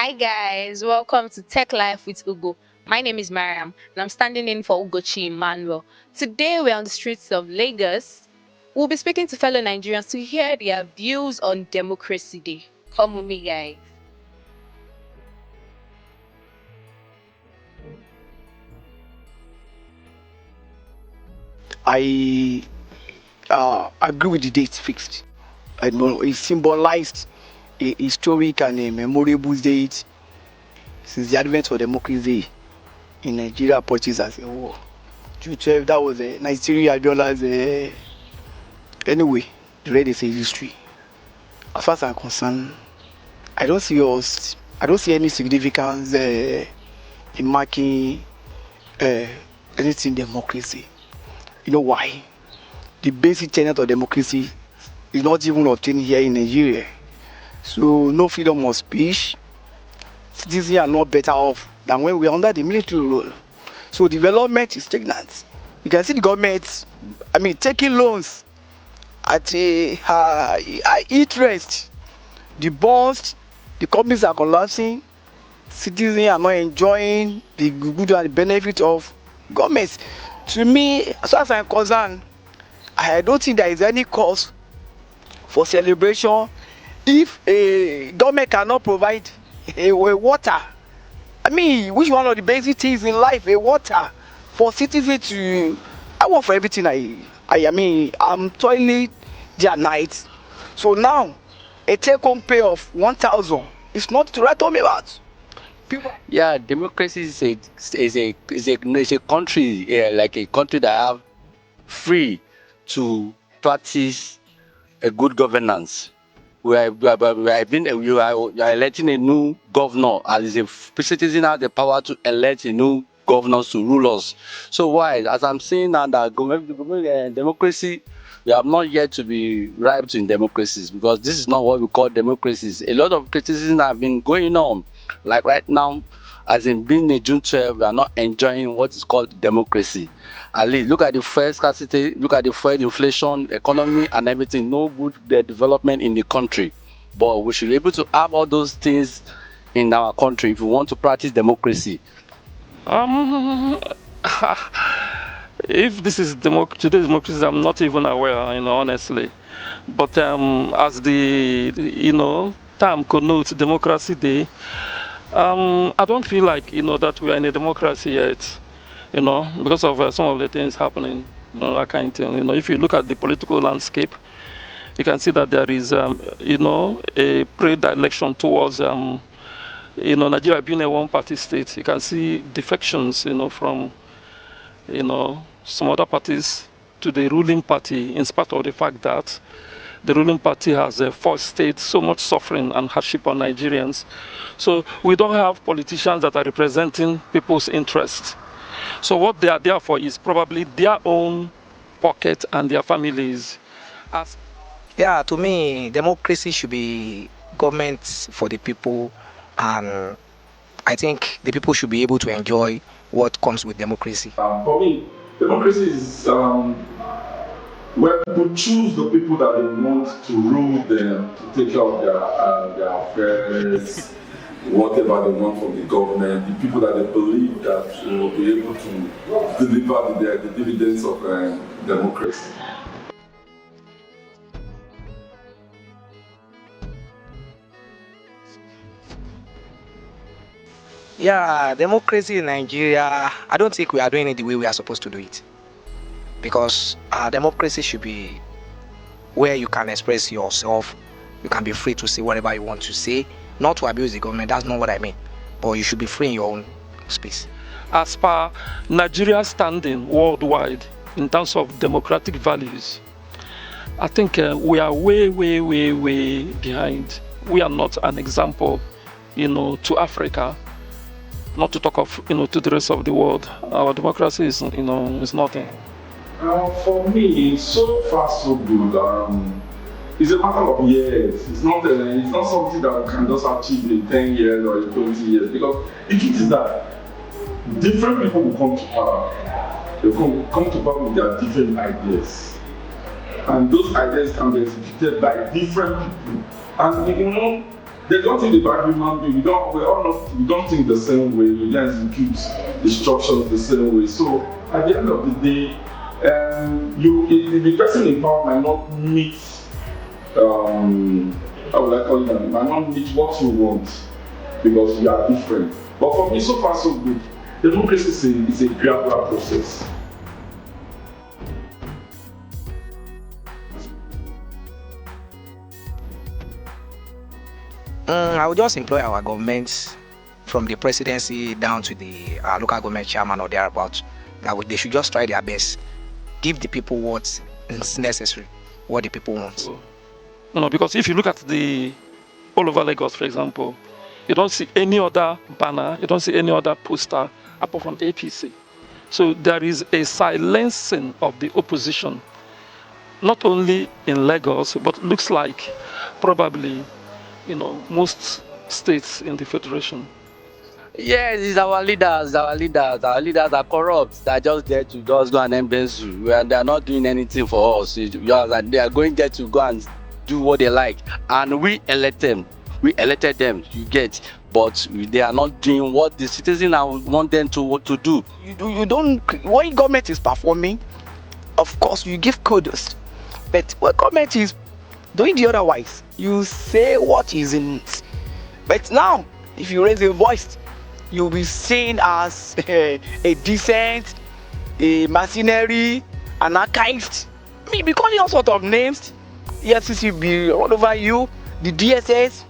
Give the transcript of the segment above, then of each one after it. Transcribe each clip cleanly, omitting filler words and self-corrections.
Hi guys, welcome to Tech Life with Ugo. My name is Mariam and I'm standing in for Ugochi Emmanuel. Today we're on the streets of Lagos. We'll be speaking to fellow Nigerians to hear their views on Democracy Day. Come with me, guys. I agree with the date fixed. I know it symbolized a historic and a memorable date since the advent of democracy in Nigeria purchased as a whole. June 12, that was Nigeria Abiola's. Anyway, the red is a history. As far as I'm concerned, I don't see any significance in marking uh, anything democracy. You know why? The basic tenet of democracy is not even obtained here in Nigeria. So no freedom of speech. Citizens are not better off than when we are under the military rule. So development is stagnant. You can see the government, taking loans at a high interest. The bonds, the companies are collapsing. Citizens are not enjoying the good and the benefit of government. To me, as far as I'm concerned, I don't think there is any cause for celebration if a government cannot provide a water. Which one of the basic things in life, a water for citizens to. I work for everything. I'm toiling day and night. So now, a take-home pay of 1,000 is not to write home about. Yeah, democracy is a country, like a country that have free to practice a good governance. You are electing a new governor, and as a citizen have the power to elect a new governors to rule us. So why? As I'm saying now that democracy, we have not yet to be ripe in democracies, because this is not what we call democracies. A lot of criticism have been going on. Like right now, as in being a June 12, we are not enjoying what is called democracy. At least look at the fuel scarcity, look at the fuel inflation, economy and everything, no good development in the country. But we should be able to have all those things in our country if we want to practice democracy. Um, if this is today's democracy, I'm not even aware, honestly. But as the term connotes Democracy Day, I don't feel like that we are in a democracy yet. Because of some of the things happening, that kind of thing. If you look at the political landscape, you can see that there is, a predilection towards, Nigeria being a one-party state. You can see defections, from, some other parties to the ruling party, in spite of the fact that the ruling party has forced state so much suffering and hardship on Nigerians. So we don't have politicians that are representing people's interests. So what they are there for is probably their own pocket and their families. As Yeah, to me, democracy should be government for the people, and I think the people should be able to enjoy what comes with democracy. For me, democracy is when people choose the people that they want to rule them, to take care of their affairs, whatever they want from the government, the people that they believe that will be able to deliver the dividends of democracy. Yeah, democracy in Nigeria, I don't think we are doing it the way we are supposed to do it. Because democracy should be where you can express yourself, you can be free to say whatever you want to say, not to abuse the government, that's not what I mean. But you should be free in your own space. as per Nigeria's standing worldwide in terms of democratic values, I think we are way, way, way, way behind. We are not an example, to Africa, not to talk of, to the rest of the world. Our democracy is nothing. For me, so far so good. It's a matter of years. It's not something that we can just achieve in 10 years or in 20 years. Because the truth is that different people will come to power. They will come to power with their different ideas. And those ideas can be executed by different people. And They don't think about human being. We don't think the same way. We don't execute instructions the same way. So at the end of the day, the person in power might not meet how would I call it? It might not meet what you want because we are different. But for me, so far so good. Democracy is a gradual process. I would just employ our government from the presidency down to the local government chairman or thereabouts. They should just try their best. Give the people what is necessary, what the people want. No, because if you look at the all over Lagos, for example, you don't see any other banner, you don't see any other poster apart from APC. So there is a silencing of the opposition, not only in Lagos, but looks like probably, most states in the federation. Yes, it's our leaders. Our leaders. Our leaders are corrupt. They're just there to just go and embezzle. They're not doing anything for us. They are going there to go and do what they like. And we elect them. We elected them. You get. But they are not doing what the citizens want them to do. You don't, when government is performing, of course you give kudos. But when government is doing the otherwise, you say what is in it. But now, if you raise your voice, you'll be seen as a decent, a mercenary, an archivist. Be calling all sort of names. EFCC be run over you, the DSS.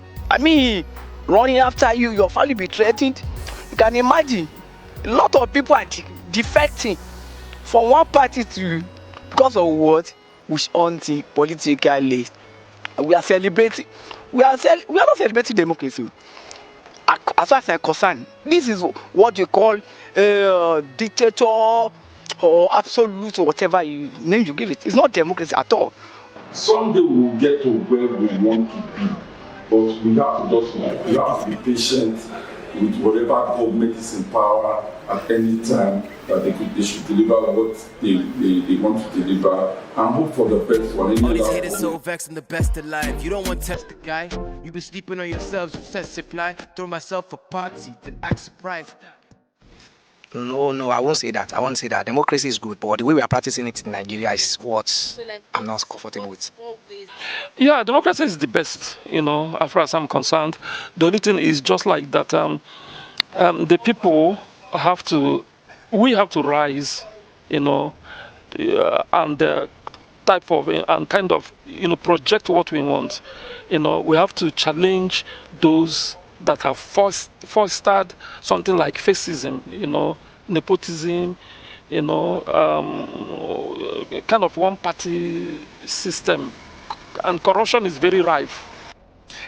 Running after you, your family be threatened. You can imagine, a lot of people are defecting from one party to, because of what? Which politically. We are celebrating. We are not celebrating democracy. As far as I'm concerned, this is what you call dictator or absolute or whatever name you give it. It's not democracy at all. Someday we will get to where we want to be, but we have to be patient with whatever government is in power at any time that they should deliver what they want to deliver and hope for the best for any All these other haters so government. vexed, I'm the best of life. You don't want to test the guy. You been sleeping on yourselves, you said supply. Throw myself a party, then act surprised. No, I won't say that. I won't say that. Democracy is good, but the way we are practicing it in Nigeria is what I'm not comfortable with. Yeah, democracy is the best, as far as I'm concerned. The only thing is just like that, the people we have to rise, and type of and kind of project what we want. We have to challenge those that have fostered something like fascism, nepotism, kind of one party system, and corruption is very rife.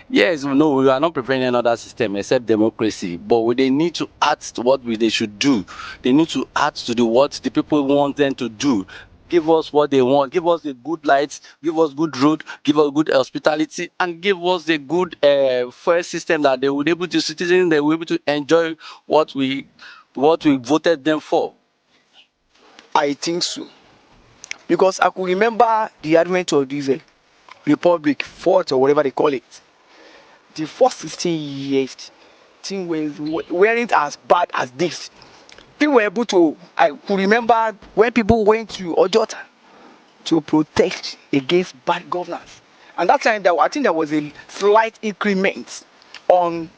Yes, no, we are not preparing another system except democracy. But they need to add to what they should do. They need to add to what the people want them to do. Give us what they want. Give us the good lights. Give us good road. Give us good hospitality, and give us the good fair system that they will be able to citizens. They will be able to enjoy what we voted them for. I think so. Because I could remember the advent of this Republic, Fourth or whatever they call it. The first 16 years, things weren't as bad as this. People were able to, I could remember when people went to Ojota to protest against bad governance. And that time, I think there was a slight increment on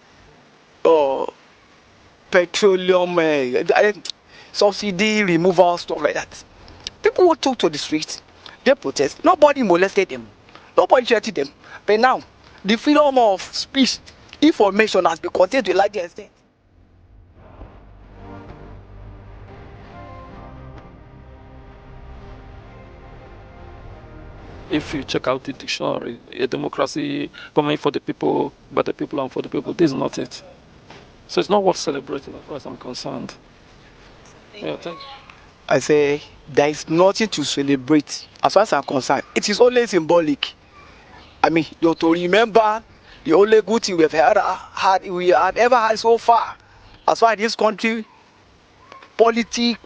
petroleum subsidy removal, stuff like that. People would talk to the streets, they protest. Nobody molested them, nobody threatened them. But now, the freedom of speech, information has been contained to a large extent. If you check out the dictionary, a democracy coming for the people, by the people and for the people, this is not it. So it's not worth celebrating as far as I'm concerned. Yeah, thank you. I say there is nothing to celebrate as far as I'm concerned. It is only symbolic. You have to remember the only good thing we have ever had so far, as far as this country politics,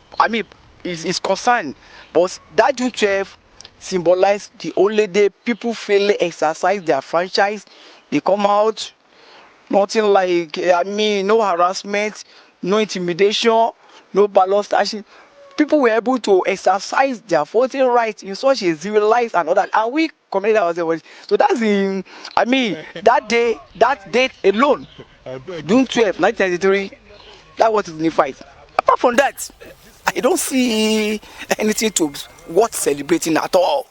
is concerned. But that June 12 symbolized the only day people fairly exercise their franchise. They come out, Nothing like, no harassment, no intimidation, no ballot stashing. People were able to exercise their voting rights in such a civilized and other, and we committed ourselves. So that's in, that day, that date alone, June 12, 1993, that was unified. Apart from that, I don't see anything to worth celebrating at all.